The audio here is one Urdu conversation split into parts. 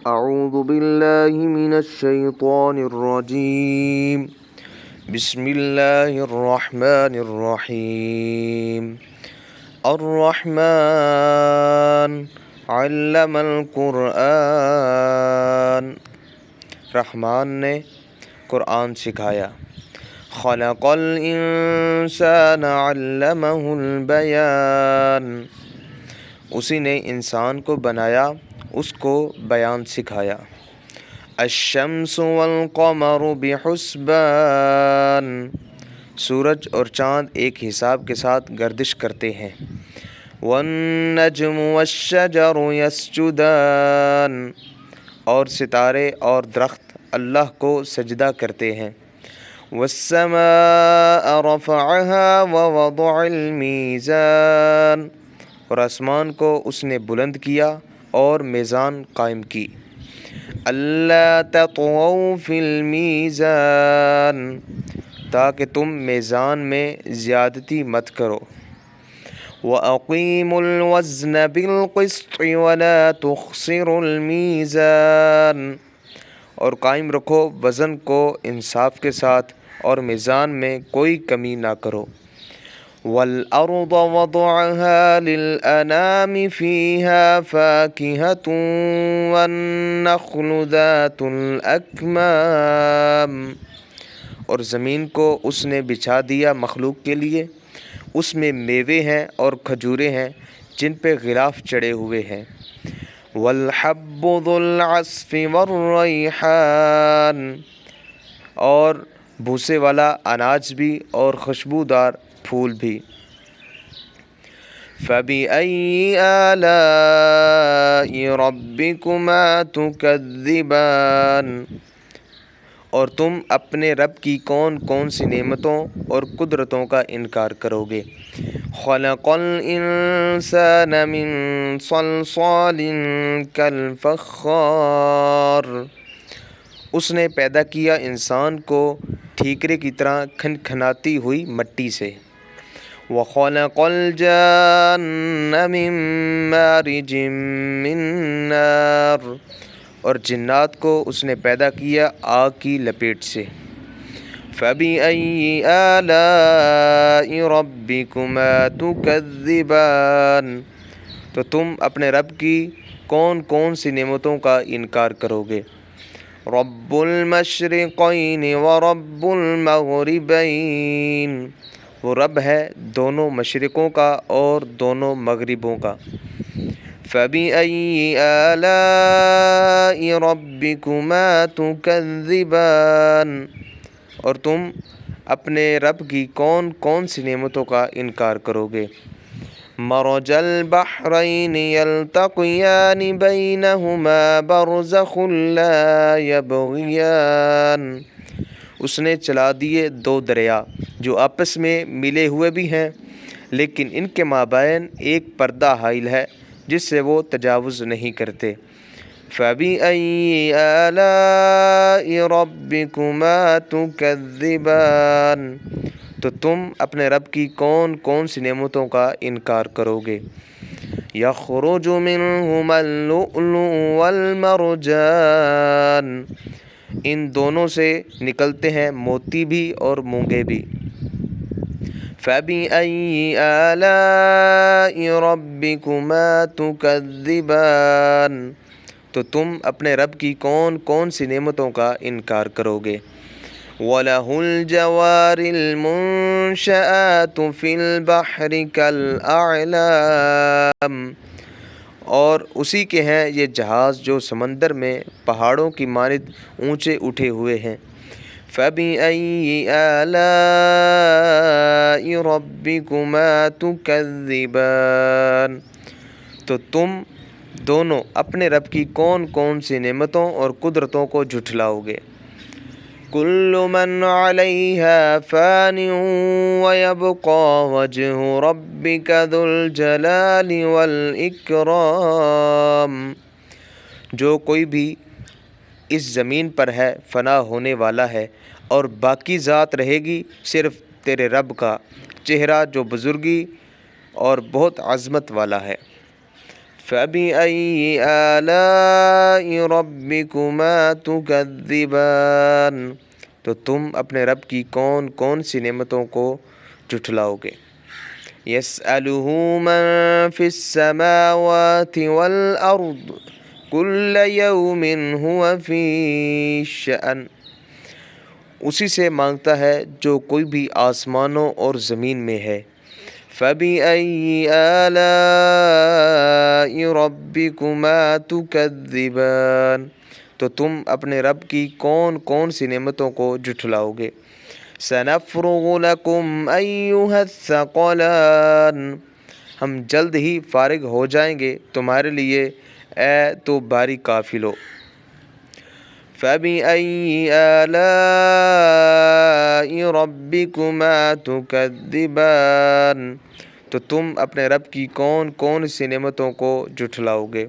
أعوذ بالله من الشيطان الرجيم بسم الله الرحمن الرحيم الرحمن علم القرآن رحمان نے قرآن سکھایا. خلق الانسان علمہ البیان اسی نے انسان کو بنایا، اس کو بیان سکھایا. الشمس والقمر بحسبان سورج اور چاند ایک حساب کے ساتھ گردش کرتے ہیں. والنجم والشجر یسجدان اور ستارے اور درخت اللہ کو سجدہ کرتے ہیں. والسماء رفعها ووضع الميزان اور آسمان کو اس نے بلند کیا اور میزان قائم کی. اللہ تطغوا فی المیزان تاکہ تم میزان میں زیادتی مت کرو. وَأَقِيمُوا الْوَزْنَ بِالْقِسْطِ وَلَا تُخْسِرُوا الْمِيزَانَ اور قائم رکھو وزن کو انصاف کے ساتھ اور میزان میں کوئی کمی نہ کرو. وَالْأَرْضَ وَضَعَهَا لِلْأَنَامِ فِيهَا فَاكِهَةٌ وَالنَّخْلُ ذَاتُ الْأَكْمَامِ اور زمین کو اس نے بچھا دیا مخلوق کے لیے، اس میں میوے ہیں اور کھجورے ہیں جن پہ غلاف چڑھے ہوئے ہیں. وَالْحَبُّ ذُو الْعَصْفِ وَالرَّيْحَانُ اور بھوسے والا اناج بھی اور خوشبودار پھول بھی. فَبِأَيِّ آلَاءِ رَبِّكُمَا تُكَذِّبَانِ اور تم اپنے رب کی کون کون سی نعمتوں اور قدرتوں کا انکار کرو گے. خلق الانسان من صلصال کالفخار اس نے پیدا کیا انسان کو ٹھیکرے کی طرح کھنکھناتی ہوئی مٹی سے. وَخَلَقَ الْجَانَّ مِن مَارِجٍ مِّن نَارٍ اور جنات کو اس نے پیدا کیا آگ کی لپیٹ سے. فَبِأَيِّ آلَاءِ رَبِّكُمَا تُكَذِّبَانِ تو تم اپنے رب کی کون کون سی نعمتوں کا انکار کرو گے. رب المشرقین ورب المغربین وہ رب ہے دونوں مشرقوں کا اور دونوں مغربوں کا. فَبِأَيِّ آلَاءِ رَبِّكُمَا تُكَذِّبَانِ اور تم اپنے رب کی کون کون سی نعمتوں کا انکار کرو گے. مرج البحرین یلتقیان بینہما برزخ لا یبغیان اس نے چلا دیے دو دریا جو آپس میں ملے ہوئے بھی ہیں لیکن ان کے مابین ایک پردہ حائل ہے جس سے وہ تجاوز نہیں کرتے. فَبِأَيِّ آلَاءِ رَبِّكُمَا تُكَذِّبَانِ تو تم اپنے رب کی کون کون سی نعمتوں کا انکار کرو گے. يَخْرُجُ مِنْهُمَا اللُّؤْلُؤُ وَالْمَرْجَانُ ان دونوں سے نکلتے ہیں موتی بھی اور مونگے بھی. فَبِأَيِّ آلَاءِ رَبِّكُمَا تُكَذِّبَانِ تو تم اپنے رب کی کون کون سی نعمتوں کا انکار کرو گے. وَلَهُ الْجَوَارِ الْمُنشَآتُ فِي الْبَحْرِ كَالْأَعْلَامِ اور اسی کے ہیں یہ جہاز جو سمندر میں پہاڑوں کی مانند اونچے اٹھے ہوئے ہیں. فَبِأَيِّ آلَاءِ رَبِّكُمَا تُكَذِّبَانِ تو تم دونوں اپنے رب کی کون کون سی نعمتوں اور قدرتوں کو جھٹلاؤ گے. كل من عليها فان ويبقى وجه ربك ذو الجلال والإكرام جو کوئی بھی اس زمین پر ہے فنا ہونے والا ہے اور باقی ذات رہے گی صرف تیرے رب کا چہرہ جو بزرگی اور بہت عظمت والا ہے. فَبِأَيِّ آلَاءِ رَبِّكُمَا تُكَذِّبَانِ، تو تم اپنے رب کی کون کون سی نعمتوں کو جھٹلاؤ گے؟ يَسْأَلُهُ مَن فِي السَّمَاوَاتِ وَالْأَرْضِ كُلَّ يَوْمٍ هُوَ فِي شَأْنٍ، اسی سے مانگتا ہے جو کوئی بھی آسمانوں اور زمین میں ہے۔ فَبِأَيِّ آلَاءِ رَبِّكُمَا تُكَذِّبَانِ، تو تم اپنے رب کی کون کون سی نعمتوں کو جھٹلاؤ گے؟ سَنَفْرُغُ لَكُمْ أَيُّهَ الثَّقَلَانِ، ہم جلد ہی فارغ ہو جائیں گے تمہارے لیے اے تو بھاری قافلو۔ فَبِأَيِّ آلَاءِ رَبِّكُمَا تُكَذِّبَانِ، تو تم اپنے رب کی کون کون سی نعمتوں کو جھٹلاؤ گے؟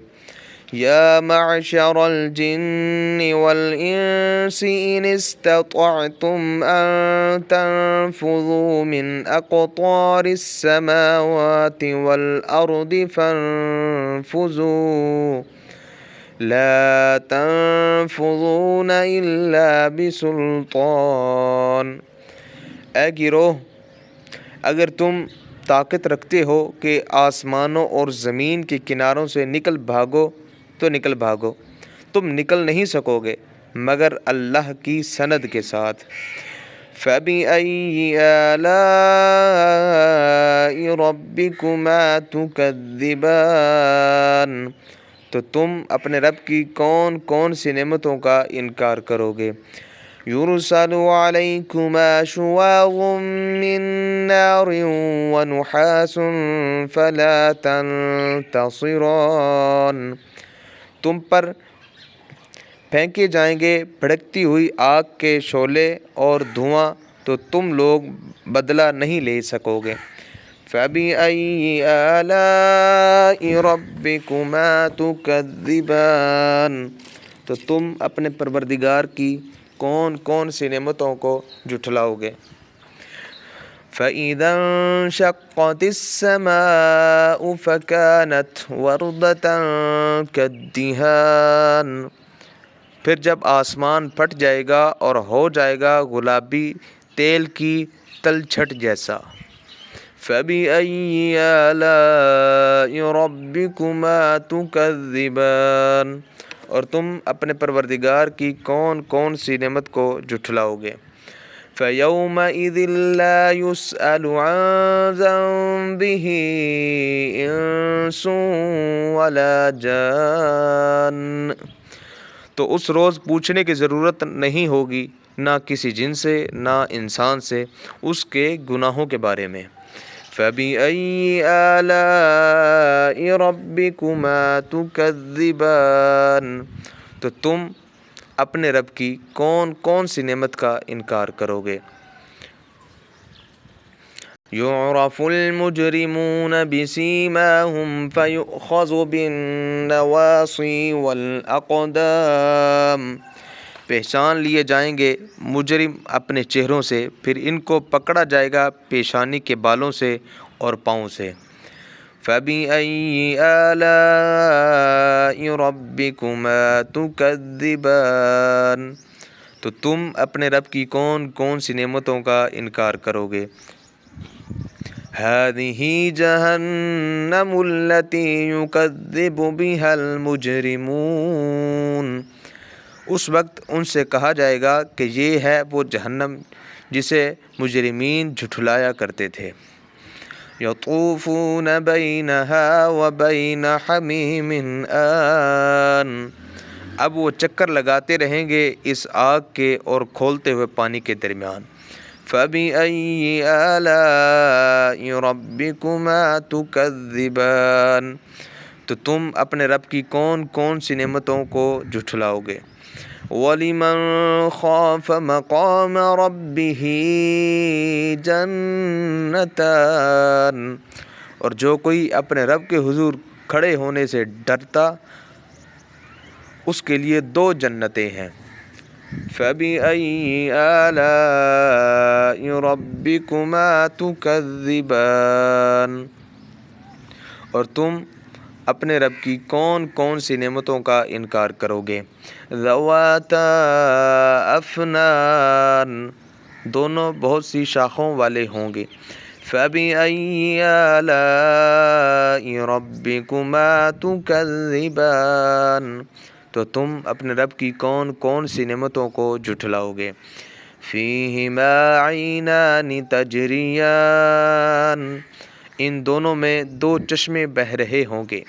یا معشر الجن والانس ان استطعتم ان تنفذوا من اقطار السماوات والارض فانفذوا لا تنفذون الا بسلطان، اے گروہ اگر تم طاقت رکھتے ہو کہ آسمانوں اور زمین کے کناروں سے نکل بھاگو تو نکل بھاگو، تم نکل نہیں سکو گے مگر اللہ کی سند کے ساتھ۔ فَبِأَيِّ آلَاءِ رَبِّكُمَا تُكَذِّبَانِ، تو تم اپنے رب کی کون کون سی نعمتوں کا انکار کرو گے؟ يُرْسَلُ عَلَيْكُمَا شُوَاظٌ مِّن نَّارٍ وَنُحَاسٌ فَلَا تَنتَصِرَانِ، تم پر پھینکے جائیں گے بھڑکتی ہوئی آگ کے شعلے اور دھواں، تو تم لوگ بدلہ نہیں لے سکو گے۔ فَبِأَيِّ آلَاءِ رَبِّكُمَا تُكَذِّبَانِ، تو تم اپنے پروردگار کی کون کون سی نعمتوں کو جھٹلاؤ گے؟ فَإِذَا انشَقَّتِ السَّمَاءُ فَكَانَتْ وَرْدَةً كَالدِّهَانِ، پھر جب آسمان پھٹ جائے گا اور ہو جائے گا گلابی تیل کی تلچھٹ جیسا۔ فَبِأَيِّ آلَاءِ رَبِّكُمَا تُكَذِّبَانِ، اور تم اپنے پروردگار کی کون کون سی نعمت کو جھٹلاؤ گے؟ فَيَوْمَئِذٍ لَا يُسْأَلُ عَنْ ذَنبِهِ إِنسٌ وَلَا جَانٌ، تو اس روز پوچھنے کی ضرورت نہیں ہوگی نہ کسی جن سے نہ انسان سے اس کے گناہوں کے بارے میں۔ فَبِأَيِّ آلَاءِ رَبِّكُمَا تُكَذِّبَانِ، تو تم اپنے رب کی کون کون سی نعمت کا انکار کرو گے؟ يُعْرَفُ الْمُجْرِمُونَ بِسِيمَاهُمْ فَيُؤْخَذُ بِالنَّوَاصِي وَالْأَقْدَامِ، پہچان لیے جائیں گے مجرم اپنے چہروں سے، پھر ان کو پکڑا جائے گا پیشانی کے بالوں سے اور پاؤں سے۔ فَبِأَيِّ آلَاءِ رَبِّكُمَا تُكَذِّبَانِ، تو تم اپنے رب کی کون کون سی نعمتوں کا انکار کرو گے؟ هَذِهِ جَهَنَّمُ الَّتِي يُكَذِّبُ بِهَا الْمُجْرِمُونَ، اس وقت ان سے کہا جائے گا کہ یہ ہے وہ جہنم جسے مجرمین جھٹلایا کرتے تھے۔ يَطُوفُونَ بَيْنَهَا وَبَيْنَ حَمِيمٍ آنٍ، اب وہ چکر لگاتے رہیں گے اس آگ کے اور کھولتے ہوئے پانی کے درمیان۔ فَبِأَيِّ آلَاءِ رَبِّكُمَا تُكَذِّبَانِ، تو تم اپنے رب کی کون کون سی نعمتوں کو جھٹلاؤ گے؟ وَلِمَنْ خَافَ مَقَامَ رَبِّهِ جَنَّتَانِ، اور جو کوئی اپنے رب کے حضور کھڑے ہونے سے ڈرتا اس کے لیے دو جنتیں ہیں۔ فَبِأَيِّ آلَاءِ رَبِّكُمَا تُكَذِّبَانِ، اور تم اپنے رب کی کون کون سی نعمتوں کا انکار کرو گے؟ ذواتا افنان، دونوں بہت سی شاخوں والے ہوں گے۔ فَبِأَيِّ آلَاءِ رَبِّكُمَا تُكَذِّبَانِ، تو تم اپنے رب کی کون کون سی نعمتوں کو جھٹلاؤ گے؟ فِيهِمَا عَيْنَانِ تَجْرِيَانِ، ان دونوں میں دو چشمے بہہ رہے ہوں گے۔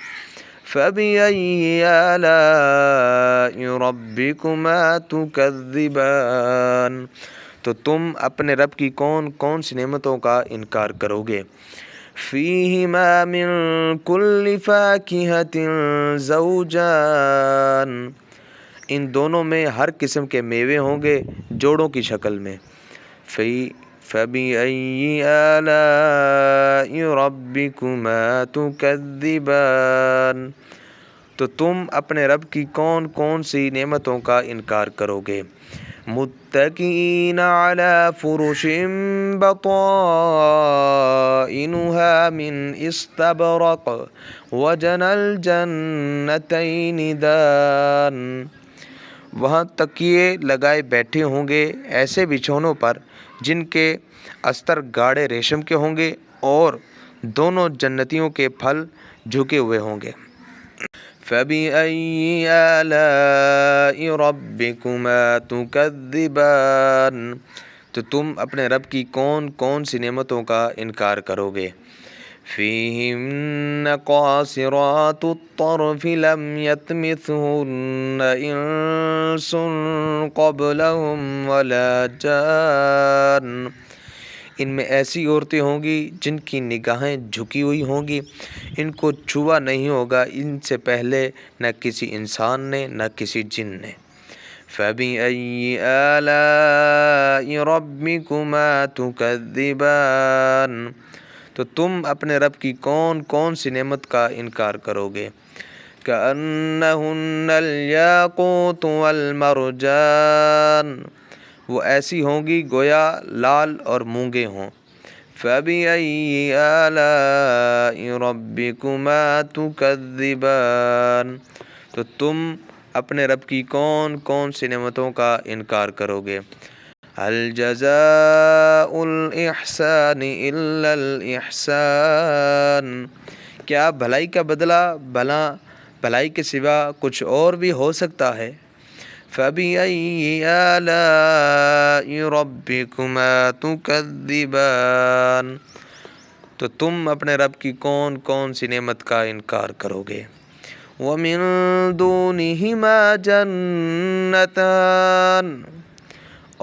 فَبِأَيِّ آلَاءِ رَبِّكُمَا تُكَذِّبَانِ، تو تم اپنے رب کی کون کون سی نعمتوں کا انکار کرو گے؟ فِيهِمَا مِن كُلِّ فَاكِهَةٍ زَوْجَانِ، ان دونوں میں ہر قسم کے میوے ہوں گے جوڑوں کی شکل میں۔ فَبِأَيِّ آلَاءِ رَبِّكُمَا تُكَذِّبَانِ، تو تم اپنے رب کی کون کون سی نعمتوں کا انکار کرو گے؟ مُتَّكِئِينَ عَلَى فُرُشٍ بَطَائِنُهَا مِنْ إِسْتَبْرَقٍ وَجَنَى الْجَنَّتَيْنِ دَانٍ، وہاں تکیے لگائے بیٹھے ہوں گے ایسے بچھونوں پر جن کے استر گاڑے ریشم کے ہوں گے، اور دونوں جنتیوں کے پھل جھکے ہوئے ہوں گے۔ فَبِأَيِّ آلَاءِ رَبِّكُمَا تُكَذِّبَانِ، تو تم اپنے رب کی کون کون سی نعمتوں کا انکار کرو گے؟ فِيهِنَّ قَاصِرَاتُ الطَّرْفِ لَمْ يَطْمِثْهُنَّ إِنسٌ قَبْلَهُمْ وَلَا جَانٌّ، ان میں ایسی عورتیں ہوں گی جن کی نگاہیں جھکی ہوئی ہوں گی، ان کو چھوا نہیں ہوگا ان سے پہلے نہ کسی انسان نے نہ کسی جن نے۔ فَبِأَيِّ آلَاءِ رَبِّكُمَا تُكَذِّبَانِ، تو تم اپنے رب کی کون کون سی نعمت کا انکار کرو گے؟ كَأَنَّهُنَّ الْيَاقُوتُ وَالْمَرْجَانُ، وہ ایسی ہوں گی گویا لال اور مونگے ہوں۔ فَبِأَيِّ آلَاءِ رَبِّكُمَا تُكَذِّبَانِ، تو تم اپنے رب کی کون کون سی نعمتوں کا انکار کرو گے؟ هَلْ جَزَاءُ الْإِحْسَانِ إِلَّا الْإِحْسَانُ، کیا بھلائی کا بدلہ بھلائی کے سوا کچھ اور بھی ہو سکتا ہے؟ فَبِأَيِّ آلَاءِ رَبِّكُمَا تُكَذِّبَانِ، تو تم اپنے رب کی کون کون سی نعمت کا انکار کرو گے؟ وَمِن دُونِهِمَا جَنَّتَانِ،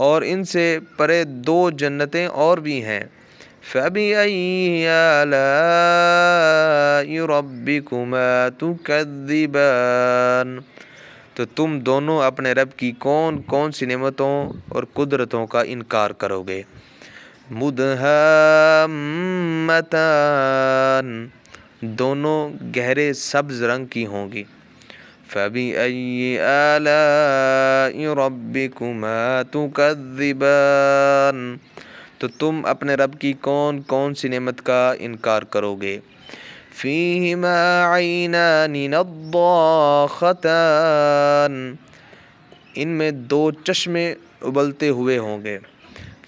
اور ان سے پرے دو جنتیں اور بھی ہیں۔ فَبِأَيِّ آلَاءِ رَبِّكُمَا تُكَذِّبَانِ، تو تم دونوں اپنے رب کی کون کون سی نعمتوں اور قدرتوں کا انکار کرو گے؟ مُدْهَامَّتَانِ، دونوں گہرے سبز رنگ کی ہوں گی۔ فَبِأَيِّ آلَاءِ رَبِّكُمَا تُكَذِّبَانِ، تو تم اپنے رب کی کون کون سی نعمت کا انکار کرو گے؟ فِيهِمَا عَيْنَانِ نَضَّاخَتَانِ، ان میں دو چشمے ابلتے ہوئے ہوں گے۔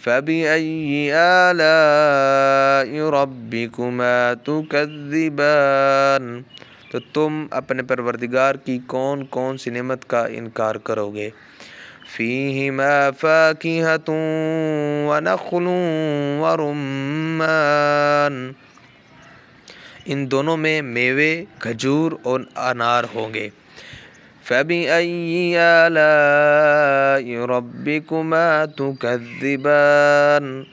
فَبِأَيِّ آلَاءِ رَبِّكُمَا تُكَذِّبَانِ، تو تم اپنے پروردگار کی کون کون سی نعمت کا انکار کرو گے؟ فِيهِمَا فَاكِهَةٌ وَنَخْلٌ وَرُمَّانٌ، ان دونوں میں میوے کھجور اور انار ہوں گے۔ فَبِأَيِّ آلَاءِ رَبِّكُمَا تُكَذِّبَانِ،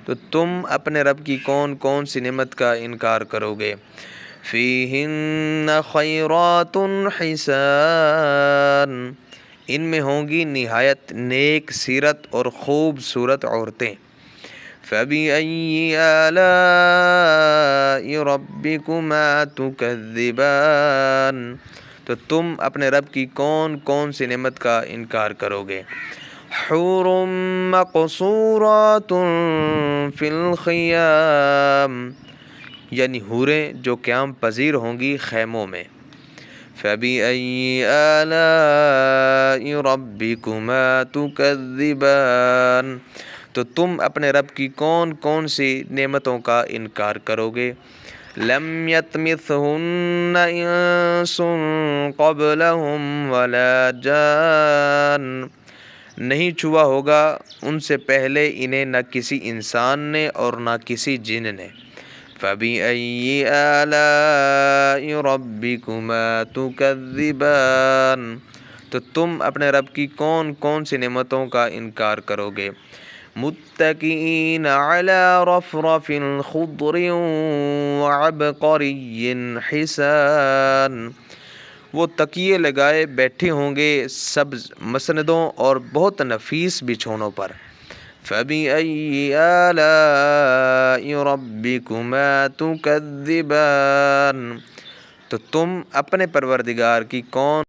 تو تم اپنے رب کی کون کون سی نعمت کا انکار کرو گے؟ فِيهِنَّ خَيْرَاتٌ حِسَانٌ، ان میں ہوں گی نہایت نیک سیرت اور خوبصورت عورتیں۔ فَبِأَيِّ آلَاءِ رَبِّكُمَا تُكَذِّبَانِ، تو تم اپنے رب کی کون کون سی نعمت کا انکار کرو گے؟ حُورٌ مَقْصُورَاتٌ فِي الْخِيَامِ، یعنی حوریں جو قیام پذیر ہوں گی خیموں میں۔ فَبِأَيِّ آلَاءِ رَبِّكُمَا تُكَذِّبَانِ، تو تم اپنے رب کی کون کون سی نعمتوں کا انکار کرو گے؟ لَمْ يَطْمِثْهُنَّ إِنسٌ قَبْلَهُمْ وَلَا جَانٌّ، نہیں چھوا ہوگا ان سے پہلے انہیں نہ کسی انسان نے اور نہ کسی جن نے۔ فَبِأَيِّ آلَاءِ رَبِّكُمَا تُكَذِّبَانِ، تو تم اپنے رب کی کون کون سی نعمتوں کا انکار کرو گے؟ متکئین علی رفرف خضر وعبقری حسان، وہ تکیے لگائے بیٹھے ہوں گے سبز مسندوں اور بہت نفیس بچھونوں پر۔ فَبِأَيِّ آلَاءِ رَبِّكُمَا تُكَذِّبَانِ، تو تم اپنے پروردگار کی کون